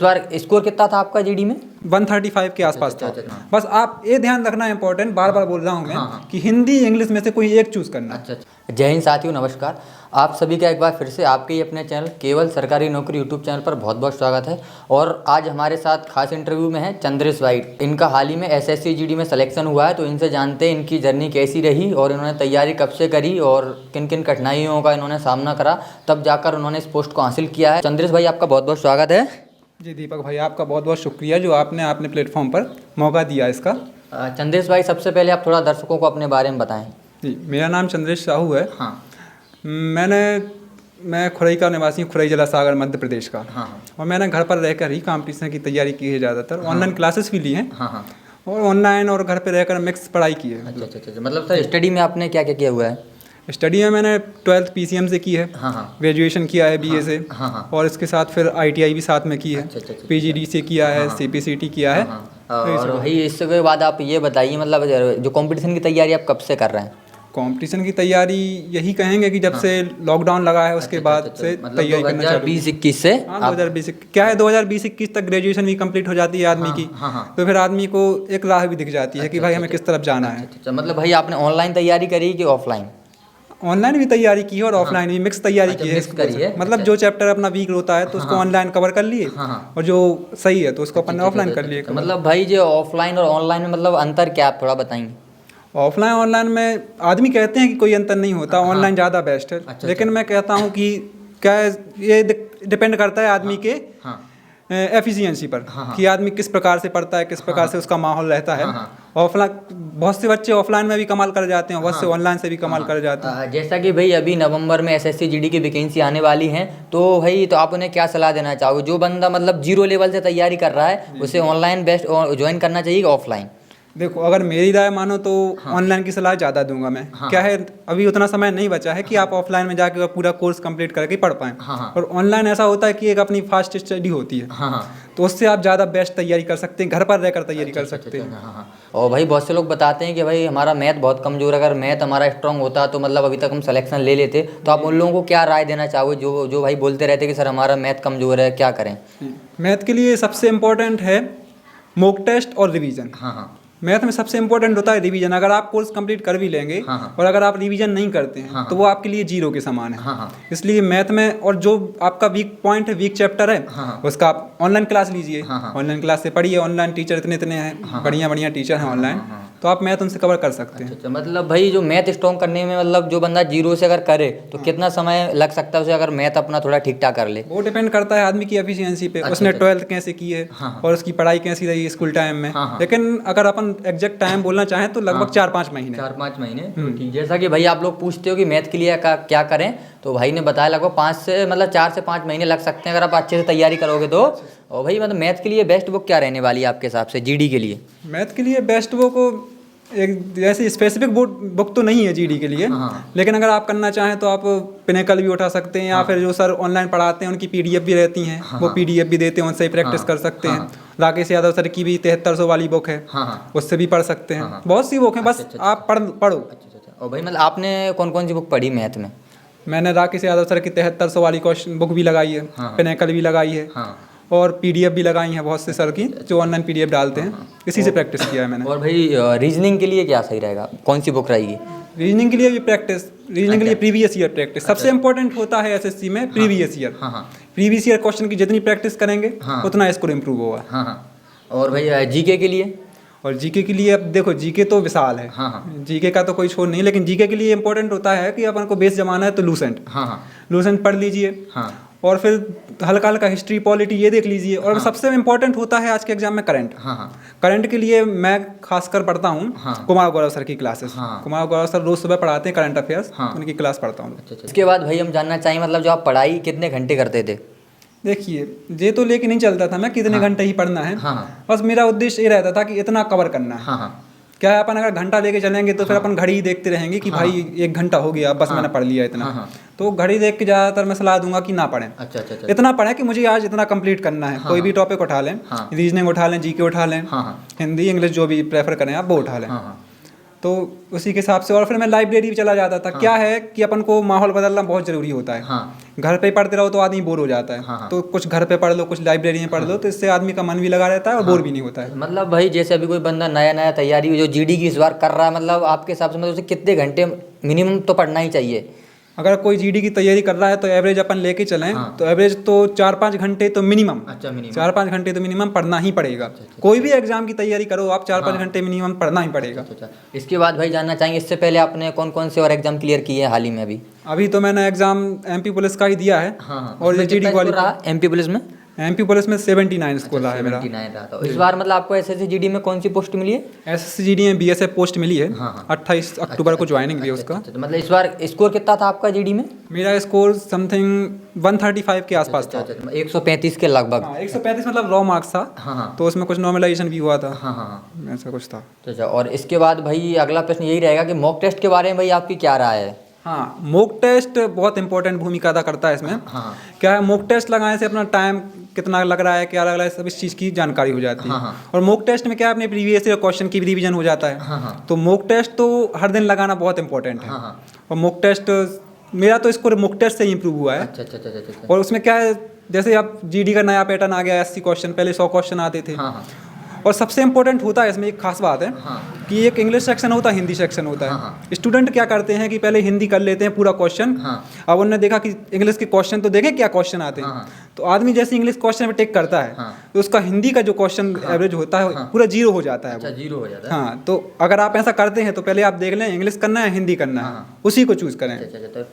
बार score कितना था आपका जीडी में? 135 के आसपास था। बस आप ये ध्यान रखना इम्पोर्टेंट, बार बार बोल रहा हूँ मैं कि हिंदी इंग्लिश में से कोई एक चूज़ करना। अच्छा। जय हिंद साथियों, नमस्कार। आप सभी का एक बार फिर से आपके ही अपने चैनल केवल सरकारी नौकरी यूट्यूब चैनल पर बहुत बहुत स्वागत है। और आज हमारे साथ खास इंटरव्यू में है चंद्रेश भाई। इनका हाल ही में एसएससी जीडी में सिलेक्शन हुआ है, तो इनसे जानते हैं इनकी जर्नी कैसी रही और इन्होंने तैयारी कब से करी और किन किन कठिनाइयों का इन्होंने सामना करा, तब जाकर उन्होंने इस पोस्ट को हासिल किया है। चंद्रेश भाई, आपका बहुत बहुत स्वागत है। जी दीपक भाई, आपका बहुत बहुत शुक्रिया जो आपने अपने प्लेटफॉर्म पर मौका दिया इसका। चंद्रेश भाई, सबसे पहले आप थोड़ा दर्शकों को अपने बारे में बताएं। जी, मेरा नाम चंद्रेश साहू है। हाँ। मैं खुरई का निवासी हूँ, खुरई जिला सागर मध्य प्रदेश का। हाँ। और मैंने घर पर रहकर ही कंपटीशन की तैयारी की है ज़्यादातर। ऑनलाइन क्लासेस भी ली हैं। हाँ। और ऑनलाइन और घर पे रहकर मिक्स पढ़ाई की है। अच्छा। मतलब सर, स्टडी में आपने क्या क्या किया हुआ है? स्टडी में मैंने 12th PCM से की है। हाँ। ग्रेजुएशन किया है BA से। हाँ। और इसके साथ फिर ITI भी साथ में की है। अच्छा। PGD से किया है। CPCT किया है। और भाई इसके बाद आप ये बताइए, मतलब जो कंपटीशन की तैयारी आप कब से कर रहे हैं? कंपटीशन की तैयारी यही कहेंगे कि जब से लॉकडाउन लगा है उसके बाद से मतलब तैयारी करना चालू। 2020-21 से? हाँ, 2020 क्या है, 2020-21 तक ग्रेजुएशन भी कंप्लीट हो जाती है आदमी की। तो फिर आदमी को एक राह भी दिख जाती है कि भाई हमें किस तरफ जाना है। मतलब भाई आपने ऑनलाइन तैयारी करी कि ऑफलाइन? ऑनलाइन भी तैयारी की है और ऑफलाइन भी मिक्स तैयारी की है। मतलब जो चैप्टर अपना वीक होता है तो उसको ऑनलाइन कवर कर लिए और जो सही है तो उसको अपन ऑफलाइन कर लिए। मतलब भाई जो ऑफलाइन और ऑनलाइन में मतलब अंतर क्या, आप थोड़ा बताएंगे? ऑफलाइन ऑनलाइन में आदमी कहते हैं कि कोई अंतर नहीं होता, ऑनलाइन ज़्यादा बेस्ट है। लेकिन मैं कहता हूँ कि क्या है, ये डिपेंड करता है आदमी के एफिशिएंसी पर कि आदमी किस प्रकार से पढ़ता है, किस प्रकार से उसका माहौल रहता है। ऑफलाइन बहुत से बच्चे ऑफलाइन में भी कमाल कर जाते हैं, बहुत से ऑनलाइन से भी कमाल कर जाते हैं। जैसा कि भाई अभी नवंबर में एसएससी जीडी की वैकेंसी आने वाली है, तो भाई तो आप उन्हें क्या सलाह देना चाहोगे? जो बंदा मतलब 0 लेवल से तैयारी कर रहा है, उसे ऑनलाइन बेस्ट ज्वाइन करना चाहिए कि ऑफलाइन? देखो, अगर मेरी राय मानो तो ऑनलाइन की सलाह ज़्यादा दूंगा मैं। क्या है, अभी उतना समय नहीं बचा है कि आप ऑफलाइन में जाके पूरा कोर्स कंप्लीट करके पढ़ पाएँ। और ऑनलाइन ऐसा होता है कि एक अपनी फास्ट स्टडी होती है। तो उससे आप ज़्यादा बेस्ट तैयारी कर सकते हैं, घर पर रहकर तैयारी कर सकते हैं। और भाई बहुत से लोग बताते हैं कि भाई हमारा मैथ बहुत कमज़ोर है, अगर मैथ हमारा स्ट्रांग होता तो मतलब अभी तक हम सिलेक्शन ले लेते। तो आप उन लोगों को क्या राय देना चाहोगे जो भाई बोलते रहते कि सर हमारा मैथ कमज़ोर है, क्या करें? मैथ के लिए सबसे इम्पोर्टेंट है मॉक टेस्ट और रिवीजन। मैथ में सबसे इंपॉर्टेंट होता है रिवीजन। अगर आप कोर्स कंप्लीट कर भी लेंगे और अगर आप रिवीजन नहीं करते हैं तो वो आपके लिए 0 के समान है। इसलिए मैथ में, और जो आपका वीक पॉइंट है, वीक चैप्टर है, उसका आप ऑनलाइन क्लास लीजिए। ऑनलाइन क्लास से पढ़िए। ऑनलाइन टीचर इतने हैं, बढ़िया टीचर हैं ऑनलाइन, तो आप मैथ उनसे कवर कर सकते हैं। मतलब भाई जो मैथ स्ट्रॉन्ग करने में, मतलब जो बंदा 0 से अगर करे तो कितना समय लग सकता है उसे, अगर मैथ अपना थोड़ा ठीक ठाक कर ले? वो डिपेंड करता है आदमी की एफिशिएंसी पे। उसने 12th कैसे की है और उसकी पढ़ाई कैसी रही स्कूल टाइम में। लेकिन अगर अपन एग्जैक्ट टाइम बोलना चाहें तो लगभग 4-5 महीने। 4-5 महीने। जैसा कि भाई आप लोग पूछते हो कि मैथ के लिए क्या करें, तो भाई ने बताया लगभग 4 से 5 महीने लग सकते हैं अगर आप अच्छे से तैयारी करोगे तो। और भाई मतलब मैथ के लिए बेस्ट बुक क्या रहने वाली है आपके हिसाब से जीडी के लिए? मैथ के लिए बेस्ट बुक एक जैसे स्पेसिफिक बुक तो नहीं है जीडी के लिए। लेकिन अगर आप करना चाहें तो आप पिनेकल भी उठा सकते हैं, या फिर जो सर ऑनलाइन पढ़ाते हैं उनकी PDF भी रहती हैं, वो PDF भी देते हैं, उनसे ही प्रैक्टिस कर सकते हैं। राकेश यादव सर की भी 7300 वाली बुक है, उससे भी पढ़ सकते हैं। बहुत सी बुक है, बस आप पढ़ो। और भाई मतलब आपने कौन कौन सी बुक पढ़ी मैथ में? मैंने राकेश यादव सर की 7300 वाली क्वेश्चन बुक भी लगाई है, पिनेकल भी लगाई है, और PDF भी लगाई हैं बहुत से सर की जो ऑनलाइन PDF डालते हैं। इसी से प्रैक्टिस किया है मैंने। और भाई रीजनिंग के लिए क्या सही रहेगा, कौन सी बुक रहेगी? रीजनिंग के लिए भी प्रैक्टिस, रीजनिंग के लिए प्रीवियस ईयर प्रैक्टिस सबसे इंपॉर्टेंट होता है एसएससी में। प्रीवियस ईयर क्वेश्चन की जितनी प्रैक्टिस करेंगे उतना स्कोर इम्प्रूव होगा। और भाई जीके के लिए? और जीके के लिए अब देखो, जीके तो विशाल है। जीके का तो कोई छोड़ नहीं, लेकिन जीके के लिए इंपॉर्टेंट होता है कि अपन को बेस जमाना है तो लूसेंट पढ़ लीजिए। और फिर हल्का हल्का हिस्ट्री, पॉलिटी ये देख लीजिए। और सबसे इम्पोर्टेंट होता है आज के एग्जाम में करंट। करंट के लिए मैं खासकर पढ़ता हूँ कुमार गौरव सर की क्लासेस। कुमार गौरव सर रोज सुबह पढ़ाते हैं करंट अफेयर्स, उनकी क्लास पढ़ता हूँ। इसके बाद भाई हम जानना चाहिए मतलब जो आप पढ़ाई कितने घंटे करते थे? देखिए, ये तो लेके नहीं चलता था मैं कितने घंटे ही पढ़ना है। बस मेरा उद्देश्य ये रहता था कि इतना कवर करना है। क्या है, अपन अगर घंटा लेके चलेंगे तो फिर अपन घड़ी ही देखते रहेंगे कि भाई 1 घंटा हो गया, बस मैंने पढ़ लिया इतना। तो घड़ी देख के ज़्यादातर मैं सलाह दूंगा कि ना पढ़ें। अच्छा। इतना पढ़ें कि मुझे आज इतना कंप्लीट करना है। कोई भी टॉपिक उठा लें, रीजनिंग उठा लें, जीके उठा लें, हिंदी इंग्लिश जो भी प्रेफर करें आप वो उठा लें। तो उसी के हिसाब से। और फिर मैं लाइब्रेरी भी चला जाता था। क्या है कि अपन को माहौल बदलना बहुत ज़रूरी होता है। घर पे पढ़ते रहो तो आदमी बोर हो जाता है। तो कुछ घर पे पढ़ लो, कुछ लाइब्रेरी में पढ़ लो, तो इससे आदमी का मन भी लगा रहता है और बोर भी नहीं होता है। मतलब भाई जैसे अभी कोई बंदा नया नया तैयारी जो जीडी की इस बार कर रहा है, मतलब आपके हिसाब से मतलब उसे कितने घंटे मिनिमम तो पढ़ना ही चाहिए? अगर कोई जीडी की तैयारी कर रहा है तो एवरेज अपन लेके चलें तो एवरेज तो 4-5 घंटे तो मिनिमम। अच्छा, मिनिमम 4-5 घंटे तो मिनिमम पढ़ना ही पड़ेगा। कोई भी एग्जाम की तैयारी करो आप 4-5 घंटे मिनिमम पढ़ना ही पड़ेगा। इसके बाद भाई जानना चाहेंगे, इससे पहले आपने कौन कौन से और एग्जाम क्लियर किए हैं हाल ही में? अभी तो मैंने एग्जाम एमपी पुलिस का ही दिया है। और ये जीडी वाली एमपी पुलिस में 79 स्कोर रहा है मेरा। 79 रहा था। इस बार मतलब आपको एसएससी जीडी में कौन सी पोस्ट मिली है? एसएससी जीडी में बीएसएफ पोस्ट मिली है। 28 अक्टूबर को ज्वाइनिंग भी है उसका। मतलब इस बार स्कोर कितना था आपका जीडी में? मेरा स्कोर समथिंग 135 के आसपास था। 135 के लगभग। 135 मतलब रॉ मार्क्स था। तो उसमें कुछ नॉर्मलाइजेशन भी हुआ था। ऐसा कुछ था। अच्छा, और इसके बाद भाई अगला प्रश्न यही रहेगा कि मॉक टेस्ट के बारे में भाई आपकी क्या राय है? मॉक टेस्ट बहुत इंपॉर्टेंट भूमिका अदा करता है इसमें। क्या है, मॉक टेस्ट लगाने से अपना टाइम कितना लग रहा है, क्या लग रहा है, सब इस चीज़ की जानकारी हो जाती है। और मॉक टेस्ट में क्या है, अपने प्रीवियस ईयर क्वेश्चन की भी रिवीजन हो जाता है। तो मॉक टेस्ट तो हर दिन लगाना बहुत इंपॉर्टेंट है। और मॉक टेस्ट मेरा तो स्कोर मॉक टेस्ट से ही इंप्रूव हुआ है। अच्छा। और उसमें क्या है, जैसे अब जीडी का नया पैटर्न आ गया, 80 क्वेश्चन, पहले 100 क्वेश्चन आते थे। और सबसे इंपॉर्टेंट होता है इसमें एक खास बात है कि एक इंग्लिश सेक्शन होता है, हिंदी सेक्शन होता है। स्टूडेंट क्या करते हैं कि पहले हिंदी कर लेते हैं पूरा क्वेश्चन। अब उन्होंने देखा कि इंग्लिश के क्वेश्चन तो देखे क्या क्वेश्चन आते हैं। तो आदमी जैसे इंग्लिश क्वेश्चन में टिक करता है तो उसका हिंदी का जो क्वेश्चन एवरेज होता है पूरा जीरो हो जाता है। अच्छा, जीरो हो जाता है। तो अगर आप ऐसा करते हैं तो पहले आप देख लें इंग्लिश करना है हिंदी करना है, उसी को चूज करें।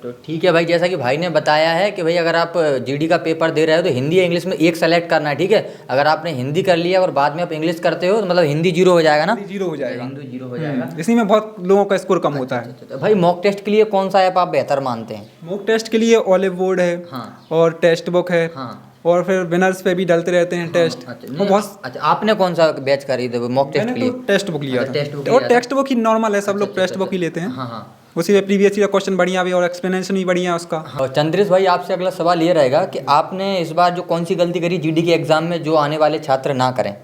तो ठीक है भाई, जैसा कि भाई ने बताया है कि भाई अगर आप जीडी का पेपर दे रहे हो तो हिंदी या इंग्लिश में एक सेलेक्ट करना है, ठीक है। अगर आपने हिंदी कर लिया और बाद में आप इंग्लिश करते हो तो मतलब हिंदी जीरो हो जाएगा ना? जीरो हो जाएगा। हिंदी जीरो हो जाएगा। इसी में बहुत लोगों का स्कोर कम होता है। तो भाई मॉक टेस्ट के लिए कौन सा ऐप आप बेहतर मानते हैं? मॉक टेस्ट के लिए ऑलिव बोर्ड है और टेस्ट बुक है। और फिर विनर्स पे भी डालते रहते हैं टेस्ट। अच्छा, आपने कौन सा बैच खरीदे मॉक टेस्ट के लिए? टेस्ट बुक लिया था। और टेक्स्ट बुक ही नॉर्मल है, सब लोग टेक्स्ट बुक ही लेते हैं। उसी में प्रीवियस ईयर क्वेश्चन बढ़िया भी और एक्सप्लेनेशन भी बढ़िया है उसका। और चंद्रेश भाई आपसे अगला सवाल ये रहेगा कि आपने इस बार जो कौन सी गलती करी जीडी के एग्जाम में जो आने वाले छात्र ना करें?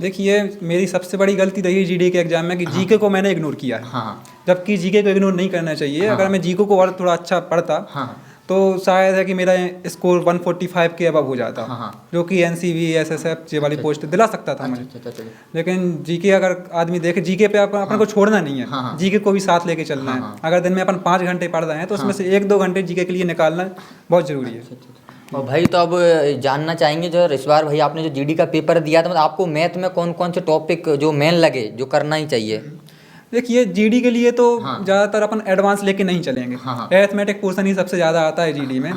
देखिए, मेरी सबसे बड़ी गलती रही जीडी के एग्जाम में कि जीके को मैंने इग्नोर किया है। जबकि जीके को इग्नोर नहीं करना चाहिए। अगर मैं जीके को और थोड़ा अच्छा पढ़ता तो शायद है कि मेरा स्कोर 145 के अबव हो जाता, जो कि एनसीबी एसएसएफ ये वाली पोस्ट दिला सकता था मुझे। लेकिन जीके अगर आदमी देखे, जीके पे अपन को छोड़ना नहीं है, जीके को भी साथ लेके चलना है। अगर दिन में अपन 5 घंटे पढ़ रहे हैं तो उसमें से 1-2 घंटे जीके के लिए निकालना बहुत जरूरी है। और भाई तो अब जानना चाहेंगे जो इस बार भाई आपने जो जीडी का पेपर दिया था, मतलब आपको मैथ में कौन कौन से टॉपिक जो मेन लगे जो करना ही चाहिए? देखिए, जीडी के लिए तो ज़्यादातर अपन एडवांस लेके नहीं चलेंगे। एरिथमेटिक पोर्शन ही सबसे ज़्यादा आता है जीडी में।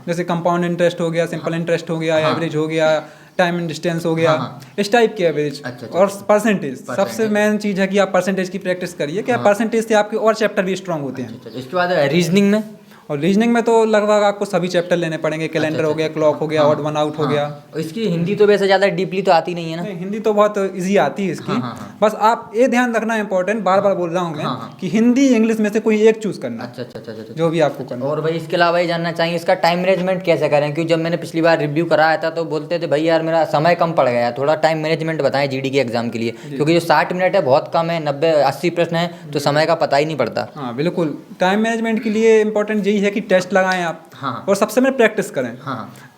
जैसे कंपाउंड इंटरेस्ट हो गया, सिंपल इंटरेस्ट हो गया, एवरेज हो गया, टाइम एंड डिस्टेंस हो गया, इस टाइप के एवरेज। और परसेंटेज सबसे मेन चीज़ है कि आप परसेंटेज की प्रैक्टिस करिए। क्या परसेंटेज से आपके और चैप्टर भी स्ट्रांग होते हैं। इसके बाद रीजनिंग में? और रीजनिंग में तो लगभग आपको सभी चैप्टर लेने पड़ेंगे। कैलेंडर हो गया, क्लॉक हो गया, ऑड वन आउट हो गया। इसकी हिंदी तो वैसे ज़्यादा डीपली तो आती नहीं है ना? हिंदी तो बहुत इजी आती है इसकी। बस आप ये ध्यान रखना इंपॉर्टेंट, बार बार बोल रहा हूँ मैं कि हिंदी इंग्लिश में से कोई एक चूज करना। अच्छा, जो भी आपको करना। और भाई इसके अलावा ये जानना चाहेंगे इसका टाइम मैनेजमेंट कैसे करें? क्योंकि जब मैंने पिछली बार रिव्यू कराया था तो बोलते थे भाई यार मेरा समय कम पड़ गया, थोड़ा टाइम मैनेजमेंट बताएं जीडी के एग्जाम के लिए, क्योंकि जो 60 मिनट है बहुत कम है, 90-80 प्रश्न है तो समय का पता ही नहीं पड़ता। हाँ बिल्कुल, टाइम मैनेजमेंट के लिए इंपॉर्टेंट यही है कि टेस्ट लगाएं आप। और सबसे पहले प्रैक्टिस करें।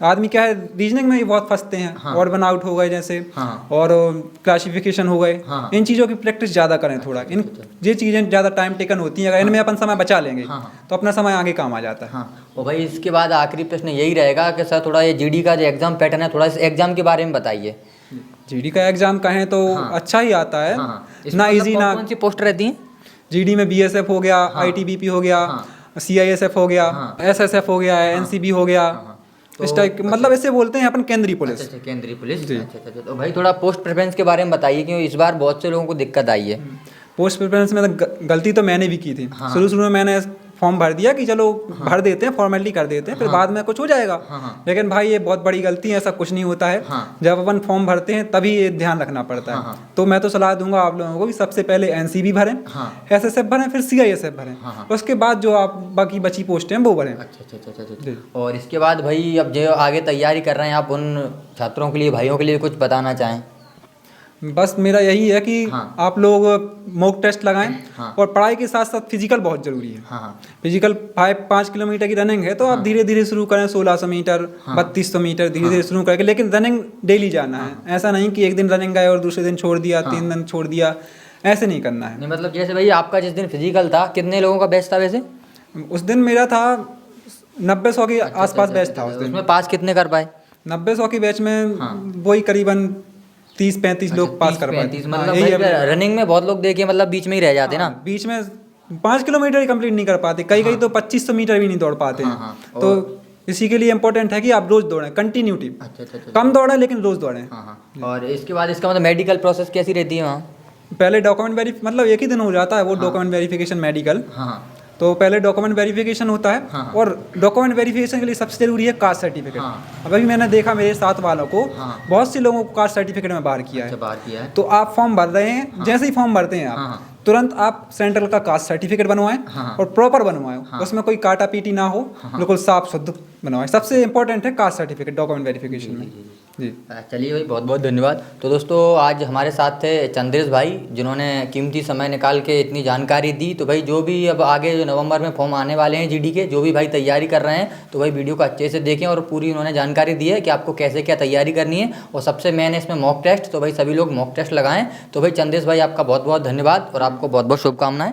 आदमी क्या है, रीजनिंग में ही बहुत फंसते हैं। ऑड वन आउट हो गए जैसे, और क्लासिफिकेशन हो गए। इन चीज़ों की प्रैक्टिस ज़्यादा करें थोड़ा। इन ये चीज़ें ज़्यादा टाइम टेकन होती हैं, अगर इनमें अपन समय बचा लेंगे तो अपना समय आगे काम आ जाता है। और भाई इसके बाद आखिरी प्रश्न यही रहेगा कि सर थोड़ा ये जीडी का जो एग्जाम पैटर्न है, थोड़ा इस एग्जाम के बारे में बताइए। जीडी का एग्जाम कहें तो अच्छा ही आता है, ना इजी ना। कौन सी पोस्ट रहती है जीडी में? बीएसएफ हो गया, आईटीबीपी हो गया, सीआईएसएफ हो गया, एसएसएफ हो गया, एनसीबी हो गया, इस टाइप मतलब ऐसे बोलते हैं अपन केंद्रीय पुलिस। अच्छा, केंद्रीय पुलिस। अच्छा। तो भाई थोड़ा पोस्ट प्रेफरेंस के बारे में बताइए, क्योंकि इस बार बहुत से लोगों को दिक्कत आई है। पोस्ट प्रेफरेंस में तो गलती तो मैंने भी की थी। शुरू में मैंने फॉर्म भर दिया कि चलो भर देते हैं, फॉर्मेलिटी कर देते हैं, फिर बाद में कुछ हो जाएगा। लेकिन भाई ये बहुत बड़ी गलती है, ऐसा कुछ नहीं होता है। जब अपन फॉर्म भरते हैं तभी ये ध्यान रखना पड़ता है। तो मैं तो सलाह दूंगा आप लोगों को कि सबसे पहले एनसीबी भरें, एसएसएफ भरें, फिर सीआईएसएफ भरें, उसके बाद जो आप बाकी बची पोस्टें हैं वो भरें। अच्छा। और इसके बाद भाई अब जो आगे तैयारी कर रहे हैं आप, उन छात्रों के लिए, भाइयों के लिए कुछ बताना चाहें? बस मेरा यही है कि हाँ। आप लोग मॉक टेस्ट लगाएं। हाँ। और पढ़ाई के साथ साथ फिजिकल बहुत ज़रूरी है। हाँ। फिजिकल 5 किलोमीटर की रनिंग है तो आप धीरे धीरे शुरू करें, 1600 मीटर, 3200 मीटर धीरे धीरे शुरू करके, लेकिन रनिंग डेली जाना है। ऐसा नहीं कि एक दिन रनिंग गए और दूसरे दिन छोड़ दिया, 3 दिन छोड़ दिया, ऐसे नहीं करना है। नहीं मतलब जैसे भाई आपका जिस दिन फिजिकल था कितने लोगों का बैच था वैसे? उस दिन मेरा था 90-100 के आसपास बैच था उस दिन। उसमें पास कितने कर पाए? 90-100 की बैच में वही करीबन 30-35 लोग पास कर पाए। 35 मतलब भाई रनिंग में बहुत लोग देखे मतलब बीच में ही रह जाते ना। बीच में 5 किलोमीटर ही कंप्लीट नहीं कर पाते, कई तो 2500 मीटर भी नहीं दौड़ पाते हैं। तो इसी के लिए इम्पोर्टेंट है कि आप रोज दौड़ें, कंटिन्यूटी। कम दौड़ें लेकिन रोज दौड़ें। और इसके बाद इसका मतलब मेडिकल प्रोसेस कैसी रहती है वहाँ? पहले डॉक्यूमेंट मतलब एक ही दिन हो जाता है वो डॉक्यूमेंट वेरिफिकेशन मेडिकल। तो पहले डॉक्यूमेंट वेरिफिकेशन होता है। और डॉक्यूमेंट वेरिफिकेशन के लिए सबसे जरूरी है कास्ट सर्टिफिकेट। अब अभी मैंने देखा मेरे साथ वालों को, बहुत से लोगों को कास्ट सर्टिफिकेट में बाहर किया है। तो आप फॉर्म भर रहे हैं, जैसे ही फॉर्म भरते हैं आप तुरंत आप सेंट्रल का कास्ट सर्टिफिकेट बनवाएं और प्रॉपर बनवाएं। उसमें कोई काटा पीटी ना हो, बिल्कुल साफ शुद्ध बनवाएं। सबसे इंपॉर्टेंट है कास्ट सर्टिफिकेट डॉक्यूमेंट वेरिफिकेशन में। जी चलिए भाई, बहुत बहुत धन्यवाद। तो दोस्तों आज हमारे साथ थे चंद्रेश भाई, जिन्होंने कीमती समय निकाल के इतनी जानकारी दी। तो भाई जो भी अब आगे जो नवंबर में फॉर्म आने वाले हैं जीडी के, जो भी भाई तैयारी कर रहे हैं, तो भाई वीडियो को अच्छे से देखें और पूरी उन्होंने जानकारी दी है कि आपको कैसे क्या तैयारी करनी है। और सबसे मेन है इसमें मॉक टेस्ट, तो भाई सभी लोग मॉक टेस्ट लगाएं। तो भाई चंद्रेश भाई आपका बहुत बहुत धन्यवाद और आपको बहुत बहुत शुभकामनाएं।